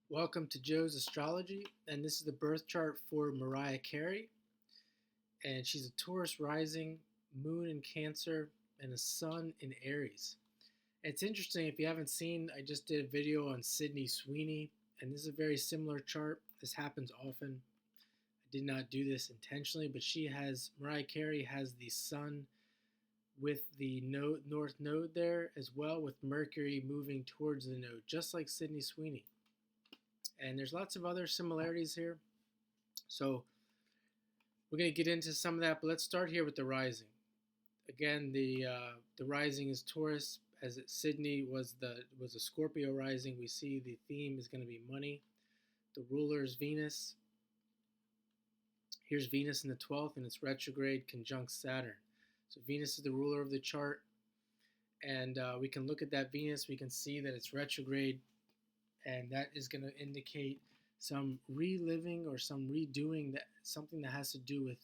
Welcome to Joe's Astrology, and this is the birth chart for Mariah Carey. And she's a Taurus rising, moon in Cancer, and a sun in Aries. And it's interesting, if you haven't seen, I just did a video on Sydney Sweeney, and this is a very similar chart. This happens often. I did not do this intentionally, but Mariah Carey has the sun with the north node there as well, with Mercury moving towards the node, just like Sydney Sweeney. And there's lots of other similarities here. So we're going to get into some of that, but let's start here with the rising. Again, the rising is Taurus, as Sydney was a Scorpio rising. We see the theme is going to be money. The ruler is Venus. Here's Venus in the 12th, and it's retrograde conjunct Saturn. So Venus is the ruler of the chart, and we can look at that Venus. We can see that it's retrograde, and that is going to indicate some reliving or some redoing, that something that has to do with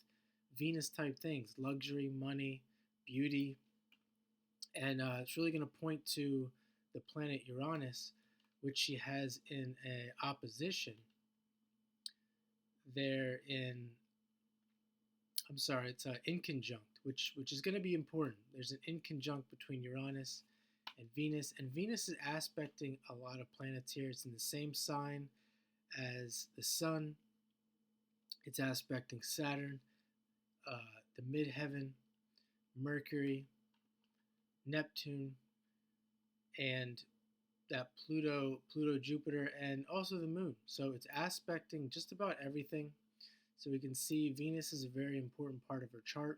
Venus type things, luxury, money, beauty. And it's really going to point to the planet Uranus, which she has in a opposition there it's in conjunct, which is going to be important. There's an in conjunct between Uranus and Venus is aspecting a lot of planets here. It's in the same sign as the Sun. It's aspecting Saturn, the midheaven, Mercury, Neptune, and that Pluto, Jupiter, and also the Moon. So it's aspecting just about everything. So we can see Venus is a very important part of her chart.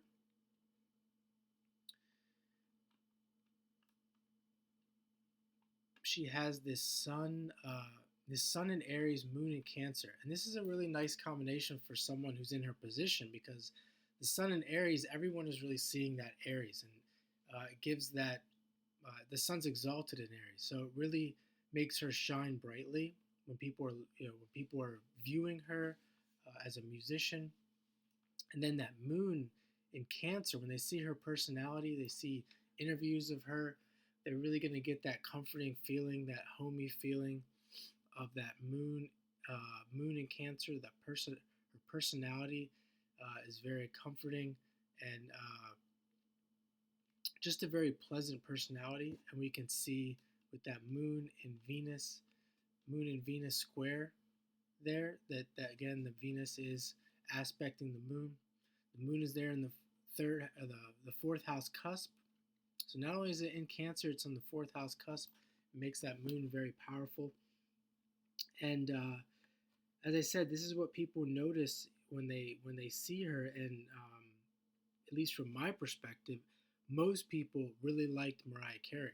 She has this sun in Aries, moon in Cancer, and this is a really nice combination for someone who's in her position, because the sun in Aries, everyone is really seeing that Aries, and it gives that the sun's exalted in Aries, so it really makes her shine brightly when people are viewing her as a musician. And then that moon in Cancer, when they see her personality, they see interviews of her, they're really going to get that comforting feeling, that homey feeling of that moon in Cancer. Her personality is very comforting, and just a very pleasant personality. And we can see with that moon in Venus square there, that again, the Venus is aspecting the moon. The moon is there in the fourth house cusp. So not only is it in Cancer, it's on the fourth house cusp. It makes that moon very powerful. And as I said, this is what people notice when they see her. And at least from my perspective, most people really liked Mariah Carey.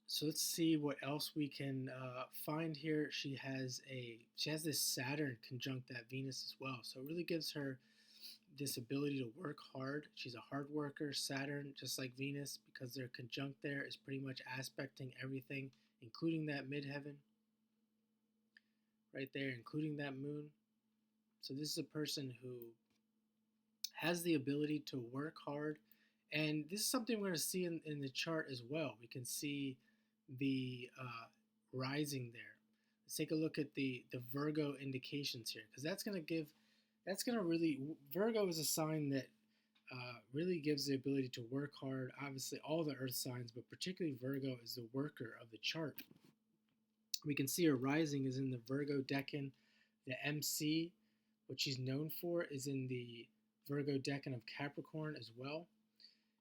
So let's see what else we can find here. She has this Saturn conjunct that Venus as well. So it really gives her this ability to work hard. She's a hard worker. Saturn, just like Venus, because they're conjunct there, is pretty much aspecting everything, including that midheaven right there, including that moon. So this is a person who has the ability to work hard. And this is something we're going to see in the chart as well. We can see the rising there. Let's take a look at the Virgo indications here, because Virgo is a sign that really gives the ability to work hard. Obviously, all the earth signs, but particularly Virgo is the worker of the chart. We can see her rising is in the Virgo decan. The MC, what she's known for, is in the Virgo decan of Capricorn as well.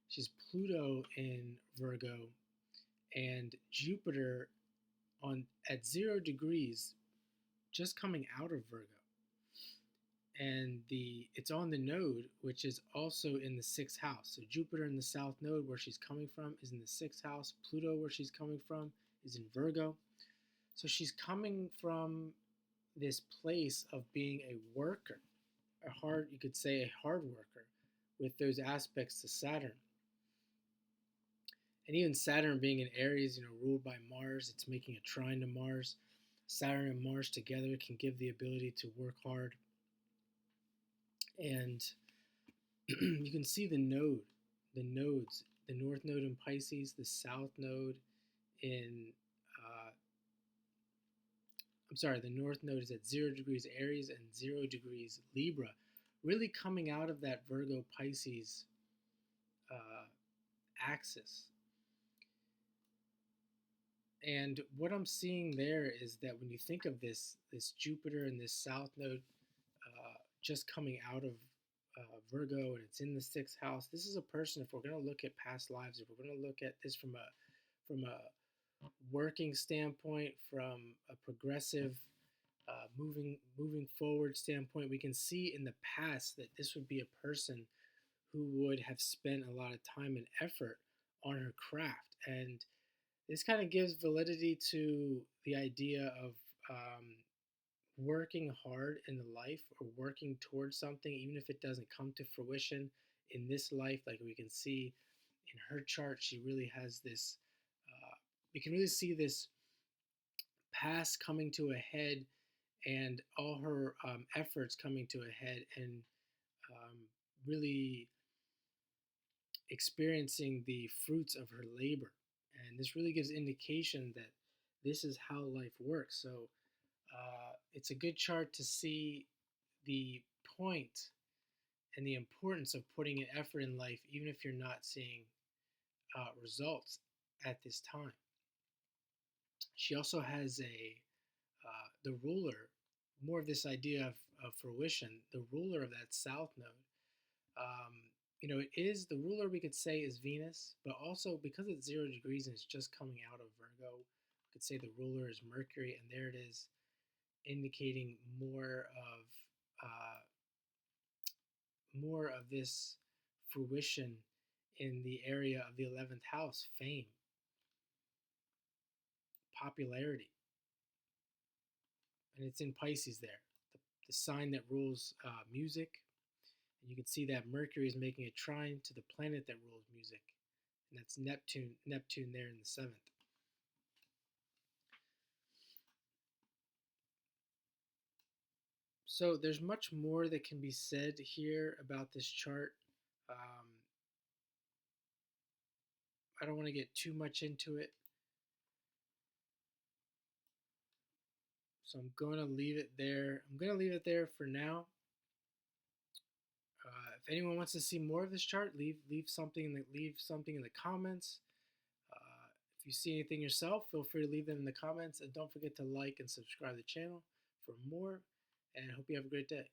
She's Pluto in Virgo, and Jupiter at 0 degrees, just coming out of Virgo. And it's on the node, which is also in the 6th house. So Jupiter in the south node, where she's coming from, is in the 6th house. Pluto, where she's coming from, is in Virgo. So she's coming from this place of being a worker, you could say a hard worker, with those aspects to Saturn. And even Saturn being in Aries, ruled by Mars, it's making a trine to Mars. Saturn and Mars together can give the ability to work hard. And you can see the nodes, the north node in Pisces, the south node in I'm sorry, the North Node is at 0 degrees Aries and 0 degrees Libra, really coming out of that Virgo Pisces uh, axis. And what I'm seeing there is that when you think of this Jupiter and this South Node just coming out of Virgo and it's in the sixth house, this is a person. If we're going to look at past lives, if we're going to look at this from a working standpoint, from a progressive moving forward standpoint, we can see in the past that this would be a person who would have spent a lot of time and effort on her craft. And this kind of gives validity to the idea of working hard in the life or working towards something, even if it doesn't come to fruition in this life. Like we can see in her chart, she really has this, we can really see this past coming to a head and all her efforts coming to a head, and um, really experiencing the fruits of her labor. And this really gives indication that this is how life works. So it's a good chart to see the point and the importance of putting an effort in life, even if you're not seeing results at this time. She also has the ruler, more of this idea of fruition, the ruler of that south node. Um, it is the ruler, we could say, is Venus, but also because it's 0 degrees and it's just coming out of Virgo, we could say the ruler is Mercury, and there it is, indicating more of this fruition in the area of the 11th house, fame, popularity, and it's in Pisces there, the sign that rules music. And you can see that Mercury is making a trine to the planet that rules music, and that's Neptune there in the 7th. So there's much more that can be said here about this chart. I don't want to get too much into it, so I'm going to leave it there. I'm going to leave it there for now. If anyone wants to see more of this chart, leave something in the comments. If you see anything yourself, feel free to leave them in the comments, and don't forget to like and subscribe to the channel for more. And I hope you have a great day.